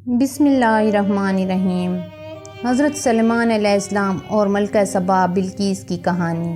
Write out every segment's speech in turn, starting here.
بسم اللہ الرحمن الرحیم۔ حضرت سلیمان علیہ السلام اور ملکہ سبا بلقیس کی کہانی۔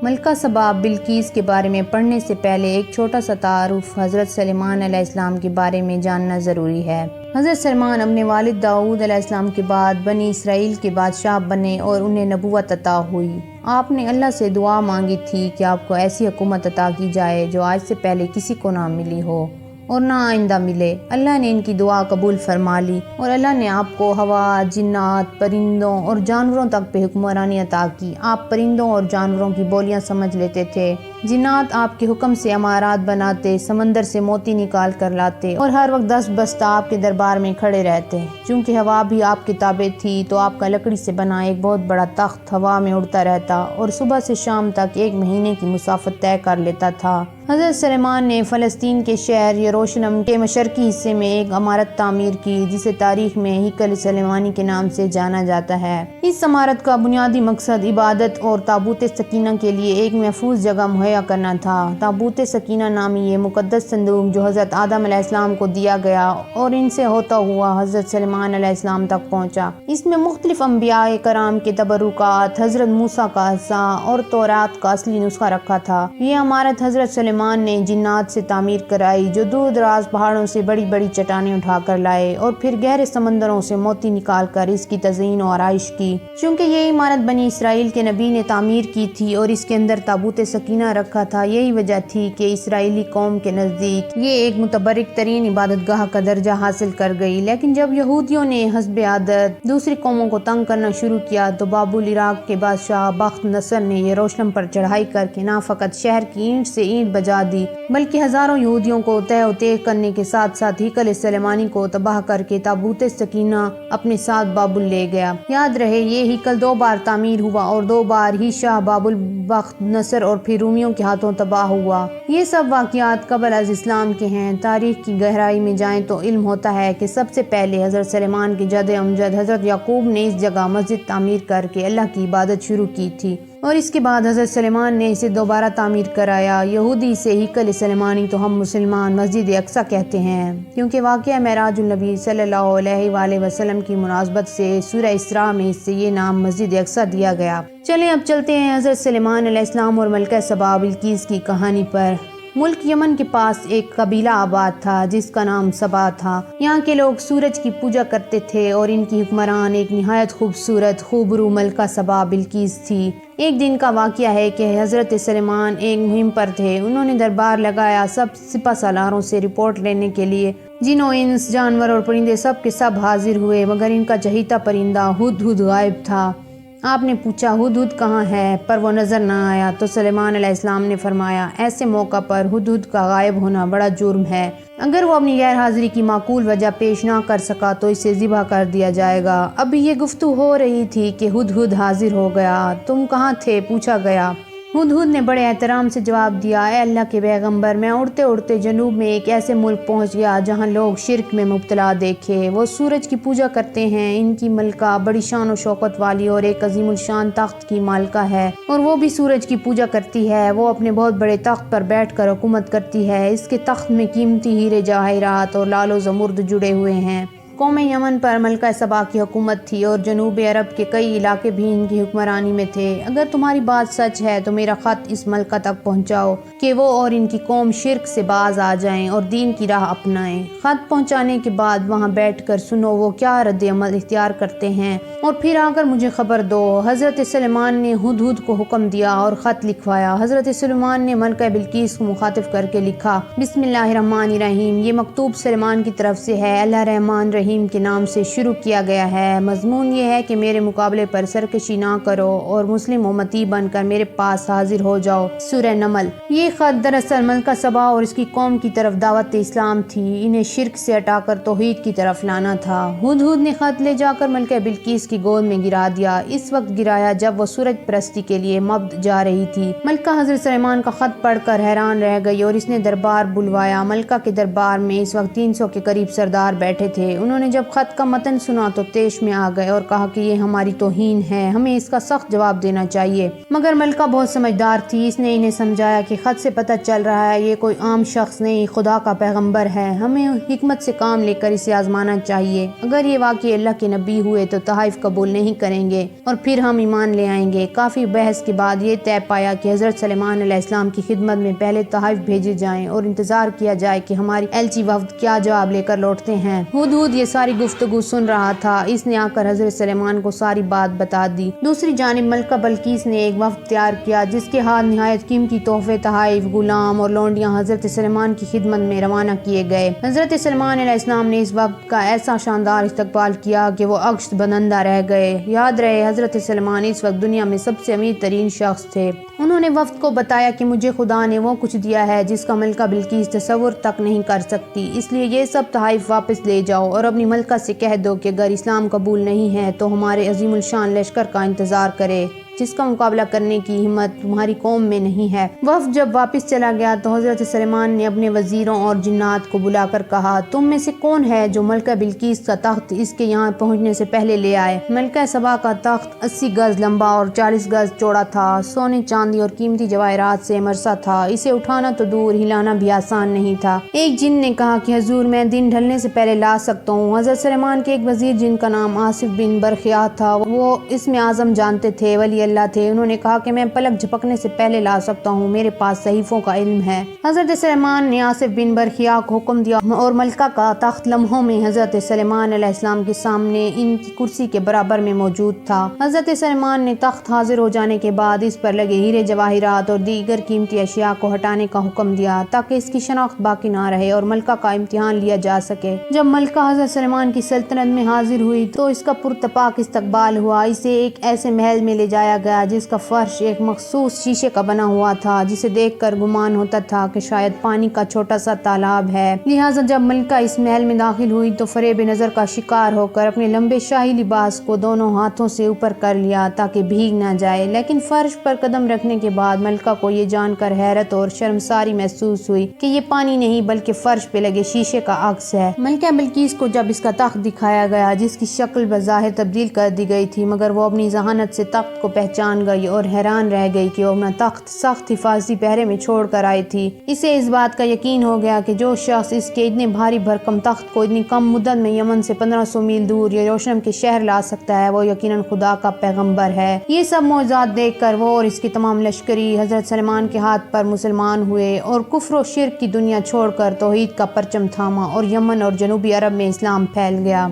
ملکہ سبا بلقیس کے بارے میں پڑھنے سے پہلے ایک چھوٹا سا تعارف حضرت سلیمان علیہ السلام کے بارے میں جاننا ضروری ہے۔ حضرت سلیمان اپنے والد داؤد علیہ السلام کے بعد بنی اسرائیل کے بادشاہ بنے اور انہیں نبوت عطا ہوئی۔ آپ نے اللہ سے دعا مانگی تھی کہ آپ کو ایسی حکومت عطا کی جائے جو آج سے پہلے کسی کو نہ ملی ہو اور نہ آئندہ ملے۔ اللہ نے ان کی دعا قبول فرما لی اور اللہ نے آپ کو ہوا، جنات، پرندوں اور جانوروں تک پہ حکمرانی عطا کی۔ آپ پرندوں اور جانوروں کی بولیاں سمجھ لیتے تھے، جنات آپ کے حکم سے عمارات بناتے، سمندر سے موتی نکال کر لاتے اور ہر وقت دست بستہ آپ کے دربار میں کھڑے رہتے۔ چونکہ ہوا بھی آپ کے تابع تھی تو آپ کا لکڑی سے بنا ایک بہت بڑا تخت ہوا میں اڑتا رہتا اور صبح سے شام تک 1 مہینے کی مسافت طے کر لیتا تھا۔ حضرت سلیمان نے فلسطین کے شہر یروشلم کے مشرقی حصے میں ایک عمارت تعمیر کی جسے تاریخ میں ہیکل سلیمانی کے نام سے جانا جاتا ہے۔ اس عمارت کا بنیادی مقصد عبادت اور تابوت سکینہ کے لیے ایک محفوظ جگہ مہیا کرنا تھا۔ تابوت سکینہ نامی یہ مقدس صندوق جو حضرت آدم علیہ السلام کو دیا گیا اور ان سے ہوتا ہوا حضرت سلیمان علیہ السلام تک پہنچا۔ اس میں مختلف انبیاء کرام کے تبرکات، حضرت موسیٰ کا حصہ اور تورات کا اصلی نسخہ رکھا تھا۔ یہ عمارت حضرت سلیمان نے جنات سے تعمیر کرائی جو دور دراز پہاڑوں سے بڑی بڑی چٹانیں اٹھا کر لائے اور پھر گہرے سمندروں سے موتی نکال کر اس کی تزئین و آرائش کی۔ چونکہ یہ عمارت بنی اسرائیل کے نبی نے تعمیر کی تھی اور اس کے اندر تابوت سکینہ رکھا تھا، یہی وجہ تھی کہ اسرائیلی قوم کے نزدیک یہ ایک متبرک ترین عبادت گاہ کا درجہ حاصل کر گئی۔ لیکن جب یہودیوں نے حسب عادت دوسری قوموں کو تنگ کرنا شروع کیا تو بابل عراق کے بادشاہ بخت نصر نے یروشلم پر چڑھائی کر کے نہ فقط شہر کی اینٹ سے اینٹ بجا دی بلکہ ہزاروں یہودیوں کو تہہ و تیغ کرنے کے ساتھ ساتھ ہیکل سلیمانی کو تباہ کر کے تابوت سکینہ اپنے ساتھ بابل لے گیا۔ یاد رہے یہ ہیکل 2 بار تعمیر ہوا اور 2 بار ہی شاہ بابل بخت نصر اور پھر رومیوں کے ہاتھوں تباہ ہوا۔ یہ سب واقعات قبل از اسلام کے ہیں۔ تاریخ کی گہرائی میں جائیں تو علم ہوتا ہے کہ سب سے پہلے حضرت سلیمان کے جد امجد حضرت یعقوب نے اس جگہ مسجد تعمیر کر کے اللہ کی عبادت شروع کی تھی اور اس کے بعد حضرت سلیمان نے اسے دوبارہ تعمیر کرایا۔ یہودی اسے ہیکل سلیمانی تو ہم مسلمان مسجد اقصیٰ کہتے ہیں کیونکہ واقعہ معراج النبی صلی اللہ علیہ وآلہ وسلم کی مناسبت سے سورہ اسراء میں اس سے یہ نام مسجد اقصیٰ دیا گیا۔ چلیں اب چلتے ہیں حضرت سلیمان علیہ السلام اور ملکہ سبا بلقیس کی کہانی پر۔ ملک یمن کے پاس ایک قبیلہ آباد تھا جس کا نام سبا تھا۔ یہاں کے لوگ سورج کی پوجا کرتے تھے اور ان کی حکمران ایک نہایت خوبصورت خوبرو ملکہ سبا بلقیس تھی۔ ایک دن کا واقعہ ہے کہ حضرت سلیمان ایک مہم پر تھے۔ انہوں نے دربار لگایا سب سپہ سالاروں سے رپورٹ لینے کے لیے۔ جن و انس، جانور اور پرندے سب کے سب حاضر ہوئے مگر ان کا چہیتا پرندہ ہدہد غائب تھا۔ آپ نے پوچھا ہدہد کہاں ہے پر وہ نظر نہ آیا تو سلیمان علیہ السلام نے فرمایا ایسے موقع پر ہدہد کا غائب ہونا بڑا جرم ہے۔ اگر وہ اپنی غیر حاضری کی معقول وجہ پیش نہ کر سکا تو اسے ذبح کر دیا جائے گا۔ ابھی یہ گفتگو ہو رہی تھی کہ ہدہد حاضر ہو گیا۔ تم کہاں تھے پوچھا گیا۔ ہدہد نے بڑے احترام سے جواب دیا، اے اللہ کے پیغمبر، میں اڑتے اڑتے جنوب میں ایک ایسے ملک پہنچ گیا جہاں لوگ شرک میں مبتلا دیکھے۔ وہ سورج کی پوجا کرتے ہیں۔ ان کی ملکہ بڑی شان و شوکت والی اور ایک عظیم الشان تخت کی مالکہ ہے اور وہ بھی سورج کی پوجا کرتی ہے۔ وہ اپنے بہت بڑے تخت پر بیٹھ کر حکومت کرتی ہے۔ اس کے تخت میں قیمتی ہیرے جواہرات اور لال و زمرد جڑے ہوئے ہیں۔ قوم یمن پر ملکہ سبا کی حکومت تھی اور جنوب عرب کے کئی علاقے بھی ان کی حکمرانی میں تھے۔ اگر تمہاری بات سچ ہے تو میرا خط اس ملکہ تک پہنچاؤ کہ وہ اور ان کی قوم شرک سے باز آ جائیں اور دین کی راہ اپنائیں۔ خط پہنچانے کے بعد وہاں بیٹھ کر سنو وہ کیا رد عمل اختیار کرتے ہیں اور پھر آ کر مجھے خبر دو۔ حضرت سلیمان نے ہدہد کو حکم دیا اور خط لکھوایا۔ حضرت سلیمان نے ملکہ بلقیس کو مخاطب کر کے لکھا، بسم اللہ الرحمن الرحیم۔ یہ مکتوب سلیمان کی طرف سے ہے۔ اللہ رحمان رحیم کے نام سے شروع کیا گیا ہے۔ مضمون یہ ہے کہ میرے مقابلے پر سرکشی نہ کرو اور مسلم امتی بن کر میرے پاس حاضر ہو جاؤ۔ سورہ نمل۔ یہ خط دراصل ملکہ سبا اور اس کی قوم کی طرف دعوت اسلام تھی۔ انہیں شرک سے ہٹا کر توحید کی طرف لانا تھا۔ ہدہد نے خط لے جا کر ملکہ بلقیس کی گود میں گرا دیا۔ اس وقت گرایا جب وہ سورج پرستی کے لیے مبد جا رہی تھی۔ ملکہ حضرت سلیمان کا خط پڑھ کر حیران رہ گئی اور اس نے دربار بلوایا۔ ملکہ کے دربار میں اس وقت 300 کے قریب سردار بیٹھے تھے۔ انہوں انہوں نے جب خط کا متن سنا تو طیش میں آ گئے اور کہا کہ یہ ہماری توہین ہے، ہمیں اس کا سخت جواب دینا چاہیے۔ مگر ملکہ بہت سمجھدار تھی، اس نے انہیں سمجھایا کہ خط سے پتہ چل رہا ہے یہ کوئی عام شخص نہیں، خدا کا پیغمبر ہے، ہمیں حکمت سے کام لے کر اسے آزمانا چاہیے۔ اگر یہ واقعی اللہ کے نبی ہوئے تو تحائف قبول نہیں کریں گے اور پھر ہم ایمان لے آئیں گے۔ کافی بحث کے بعد یہ طے پایا کہ حضرت سلیمان علیہ السلام کی خدمت میں پہلے تحائف بھیجے جائیں اور انتظار کیا جائے کہ ہماری ایلچی وفد کیا جواب لے کر لوٹتے ہیں۔ ہدہد یہ ساری گفتگو سن رہا تھا، اس نے آ کر حضرت سلیمان کو ساری بات بتا دی۔ دوسری جانب ملکہ بلقیس نے ایک وفد تیار کیا جس کے ہاتھ نہایت قیمتی تحفے، تحائف، غلام اور لونڈیاں حضرت سلیمان کی خدمت میں روانہ کیے گئے۔ حضرت سلیمان علیہ السلام نے اس وفد کا ایسا شاندار استقبال کیا کہ وہ عکس بنندہ رہ گئے۔ یاد رہے حضرت سلیمان اس وقت دنیا میں سب سے امیر ترین شخص تھے۔ انہوں نے وفد کو بتایا کہ مجھے خدا نے وہ کچھ دیا ہے جس کا ملکہ بلقیس تصور تک نہیں کر سکتی، اس لیے یہ سب تحائف واپس لے جاؤ اور اپنی ملکہ سے کہہ دو کہ اگر اسلام قبول نہیں ہے تو ہمارے عظیم الشان لشکر کا انتظار کرے جس کا مقابلہ کرنے کی ہمت تمہاری قوم میں نہیں ہے۔ وفد جب واپس چلا گیا تو حضرت سلیمان نے اپنے وزیروں اور جنات کو بلا کر کہا، تم میں سے کون ہے جو ملکہ بلقیس کا تخت اس کے یہاں پہنچنے سے پہلے لے آئے؟ ملکہ سبا کا تخت 80 گز لمبا اور 40 گز چوڑا تھا، سونے چاندی اور قیمتی جواہرات سے مرصع تھا، اسے اٹھانا تو دور ہلانا بھی آسان نہیں تھا۔ ایک جن نے کہا کہ حضور میں دن ڈھلنے سے پہلے لا سکتا ہوں۔ حضرت سلیمان کے ایک وزیر جن کا نام آصف بن برخیاء تھا، وہ اسم اعظم جانتے تھے، ولی اللہ تھے، انہوں نے کہا کہ میں پلک جھپکنے سے پہلے لا سکتا ہوں، میرے پاس صحیفوں کا علم ہے۔ حضرت سلیمان نے آصف بن برخیاء کو حکم دیا اور ملکہ کا تخت لمحوں میں حضرت سلیمان علیہ السلام کے سامنے ان کی کرسی کے برابر میں موجود تھا۔ حضرت سلیمان نے تخت حاضر ہو جانے کے بعد اس پر لگے ہیرے جواہرات اور دیگر قیمتی اشیاء کو ہٹانے کا حکم دیا تاکہ اس کی شناخت باقی نہ رہے اور ملکہ کا امتحان لیا جا سکے۔ جب ملکہ حضرت سلیمان کی سلطنت میں حاضر ہوئی تو اس کا پرتپاک استقبال ہوا، اسے ایک ایسے محل میں لے جایا گیا جس کا فرش ایک مخصوص شیشے کا بنا ہوا تھا، جسے دیکھ کر گمان ہوتا تھا کہ شاید پانی کا چھوٹا سا تالاب ہے۔ لہٰذا جب ملکہ اس محل میں داخل ہوئی تو فریب نظر کا شکار ہو کر اپنے لمبے شاہی لباس کو دونوں ہاتھوں سے اوپر کر لیا تاکہ بھیگ نہ جائے، لیکن فرش پر قدم رکھنے کے بعد ملکہ کو یہ جان کر حیرت اور شرمساری محسوس ہوئی کہ یہ پانی نہیں بلکہ فرش پہ لگے شیشے کا عکس ہے۔ ملکہ بلقیس کو جب اس کا تخت دکھایا گیا جس کی شکل بظاہر تبدیل کر دی گئی تھی، مگر وہ اپنی ذہانت سے تخت کو پہچان گئی اور حیران رہ گئی کہ وہ اپنا تخت سخت حفاظتی پہرے میں چھوڑ کر آئی تھی۔ اسے اس بات کا یقین ہو گیا کہ جو شخص اس کے اتنے بھاری بھرکم تخت کو اتنی کم مدت میں یمن سے 1500 میل دور یروشلم کے شہر لا سکتا ہے وہ یقیناً خدا کا پیغمبر ہے۔ یہ سب معجزات دیکھ کر وہ اور اس کی تمام لشکری حضرت سلیمان کے ہاتھ پر مسلمان ہوئے اور کفر و شرک کی دنیا چھوڑ کر توحید کا پرچم تھاما اور یمن اور جنوبی عرب میں اسلام پھیل گیا۔